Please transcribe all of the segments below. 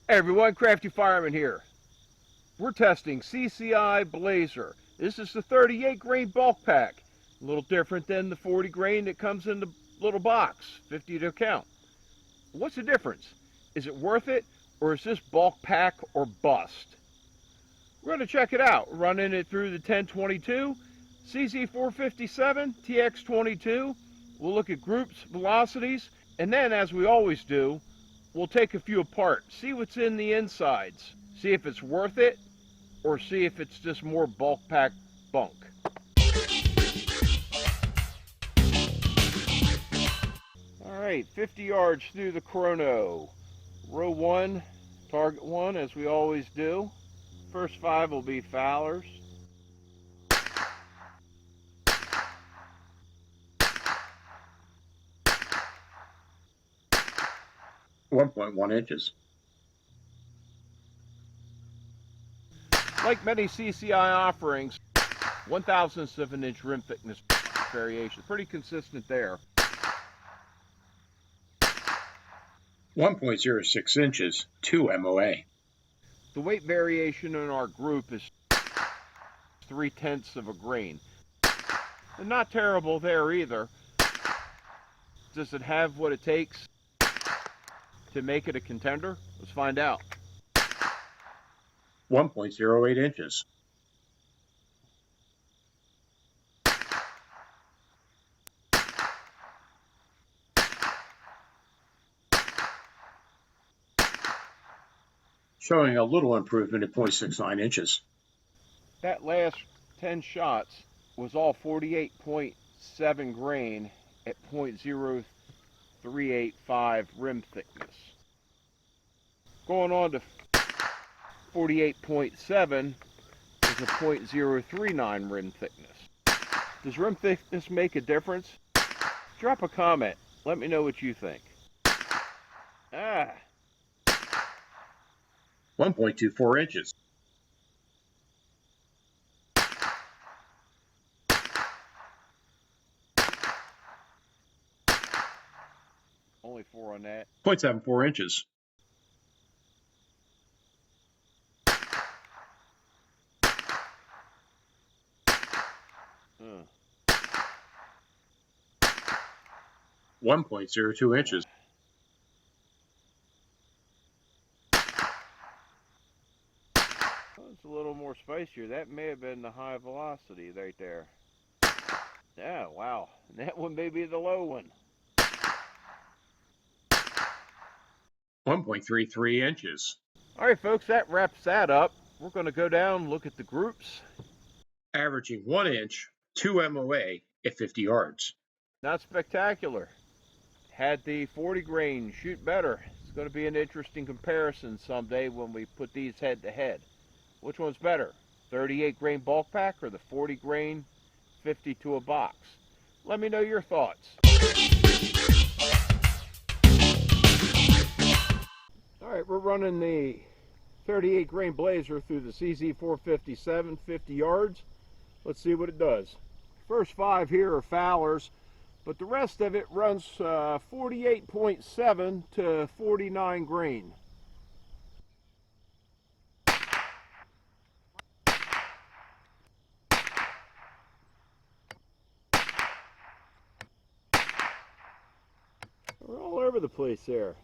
Hey everyone, Crafty Fireman here. We're testing CCI Blazer. This is the 38 grain bulk pack. A little different than the 40 grain that comes in the little box, 50 to count. What's the difference? Is it worth it, or is this bulk pack or bust? We're going to check it out, running it through the 1022, CZ457, TX22. We'll look at groups, velocities, and then, as we always do, we'll take a few apart, see what's in the insides, see if it's worth it, or see if it's just more bulk pack bunk. Alright, 50 yards through the chrono. Row 1, target 1, as we always do. First 5 will be Fowlers. 1.1 inches. Like many CCI offerings, 1/1000th of an inch rim thickness variation. Pretty consistent there. 1.06 inches, 2 MOA. The weight variation in our group is 0.3 of a grain. And not terrible there either. Does it have what it takes to make it a contender? Let's find out. 1.08 inches. Showing a little improvement at 0.69 inches. That last 10 shots was all 48.7 grain at 0.0385 rim thickness. Going on to 48.7 is a 0.039 rim thickness. Does rim thickness make a difference? Drop a comment. Let me know what you think. 1.24 inches. Only 4 on that. 0.74 inches. Uh. 1.02 inches. Well, it's a little more spicier. That may have been the high velocity right there. Yeah, wow. That one may be the low one. 1.33 inches. All right, folks, that wraps that up. We're going to go down and look at the groups. Averaging 1 inch, 2 MOA at 50 yards. Not spectacular. Had the 40 grain shoot better. It's going to be an interesting comparison someday when we put these head to head. Which one's better? 38 grain bulk pack or the 40 grain 50 to a box? Let me know your thoughts. All right, we're running the 38 grain Blazer through the CZ457 50 yards. Let's see what it does. First 5 here are Fowlers, but the rest of it runs 48.7 to 49 grain. We're all over the place there.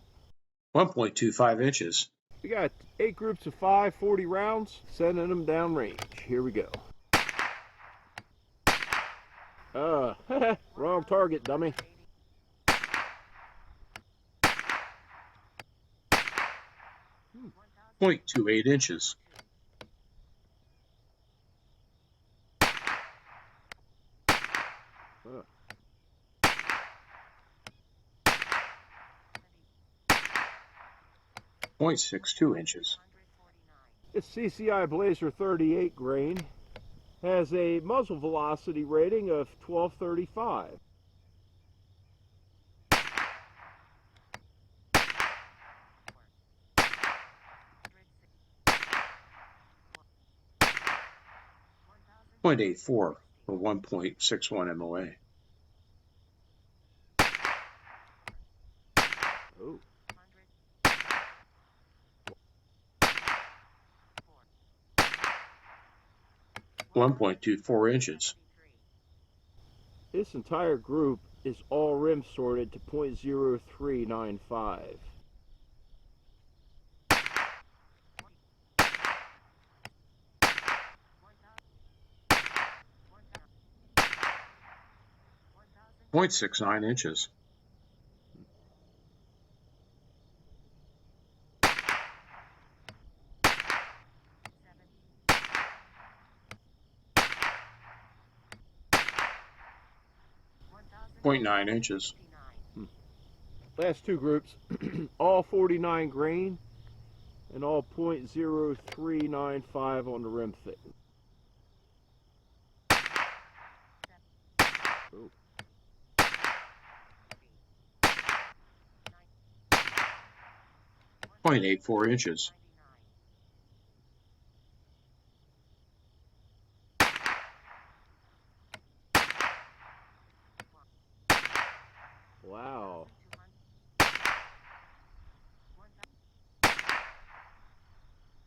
1.25 inches. We got 8 groups of 5, 40 rounds, sending them down range. Here we go. Wrong target, dummy. 0.28 inches. 0.62 inches. This CCI Blazer 38 grain has a muzzle velocity rating of 1235. .84 for 1.61 MOA. Oh. 1.24 inches. This entire group is all rim sorted to .0395. 0.69 inches. 0.9 inches. Last two groups, all 49 grain and all .0395 on the rim thickness. Oh. 0.84 inches. Wow.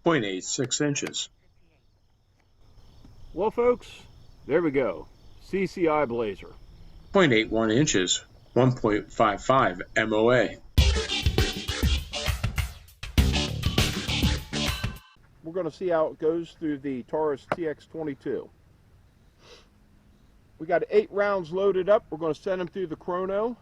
0.86 inches. Well, folks, there we go. CCI Blazer. 0.81 inches. 1.55 MOA. We're going to see how it goes through the Taurus TX22. We got 8 rounds loaded up. We're going to send them through the chrono.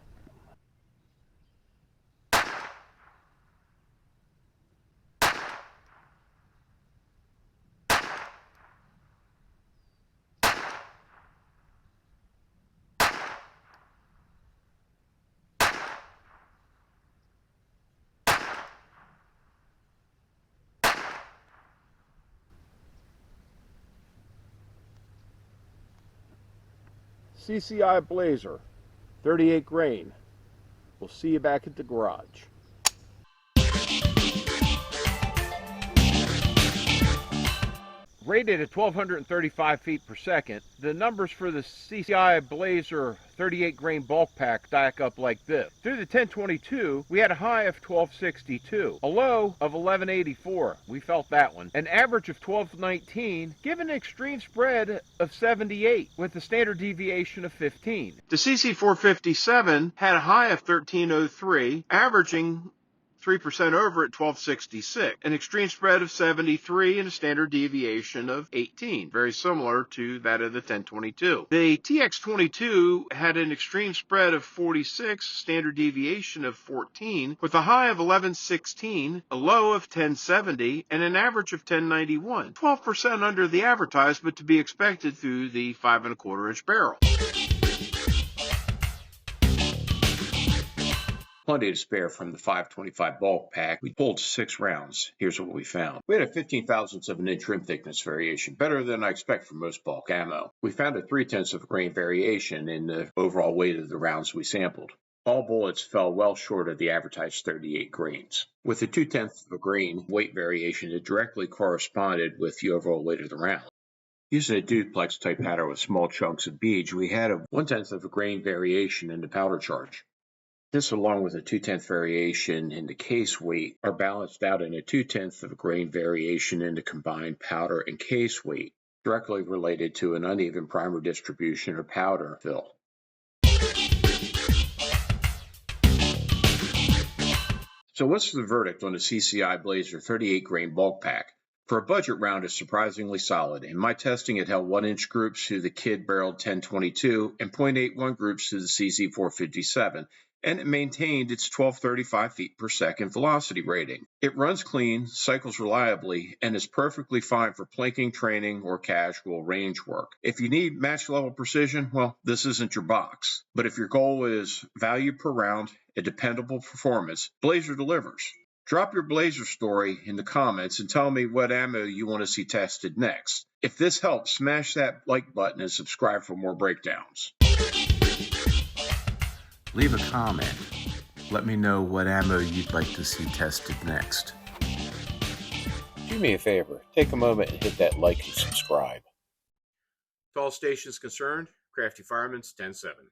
CCI Blazer, 38 grain. We'll see you back at the garage. Rated at 1,235 feet per second, the numbers for the CCI Blazer 38 grain bulk pack stack up like this. Through the 1022, we had a high of 1262, a low of 1184. We felt that one. An average of 1219, given an extreme spread of 78 with a standard deviation of 15. The CZ457 had a high of 1303, averaging 3% over at 1266, an extreme spread of 73 and a standard deviation of 18, very similar to that of the 1022. The TX22 had an extreme spread of 46, standard deviation of 14, with a high of 1116, a low of 1070, and an average of 1091, 12% under the advertised, but to be expected through the 5 1/4 inch barrel. Plenty to spare from the 525 bulk pack. We pulled 6 rounds. Here's what we found. We had a 15 thousandths of an inch trim thickness variation, better than I expect for most bulk ammo. We found a 3/10 of a grain variation in the overall weight of the rounds we sampled. All bullets fell well short of the advertised 38 grains. With the 2/10 of a grain weight variation, it directly corresponded with the overall weight of the round. Using a duplex type powder with small chunks of beads, we had a 1/10 of a grain variation in the powder charge. This, along with a 2/10 variation in the case weight, are balanced out in a 2/10 of a grain variation in the combined powder and case weight, directly related to an uneven primer distribution or powder fill. So what's the verdict on the CCI Blazer 38 grain bulk pack? For a budget round, it's surprisingly solid. In my testing, it held 1-inch groups to the kid-barreled 1022 and .81 groups to the CZ457, and it maintained its 1235 feet per second velocity rating. It runs clean, cycles reliably, and is perfectly fine for plinking, training, or casual range work. If you need match-level precision, well, this isn't your box. But if your goal is value per round and dependable performance, Blazer delivers. Drop your Blazer story in the comments and tell me what ammo you want to see tested next. If this helps, smash that like button and subscribe for more breakdowns. Leave a comment. Let me know what ammo you'd like to see tested next. Do me a favor, take a moment and hit that like and subscribe. To all stations concerned, Crafty Fireman's 10-7.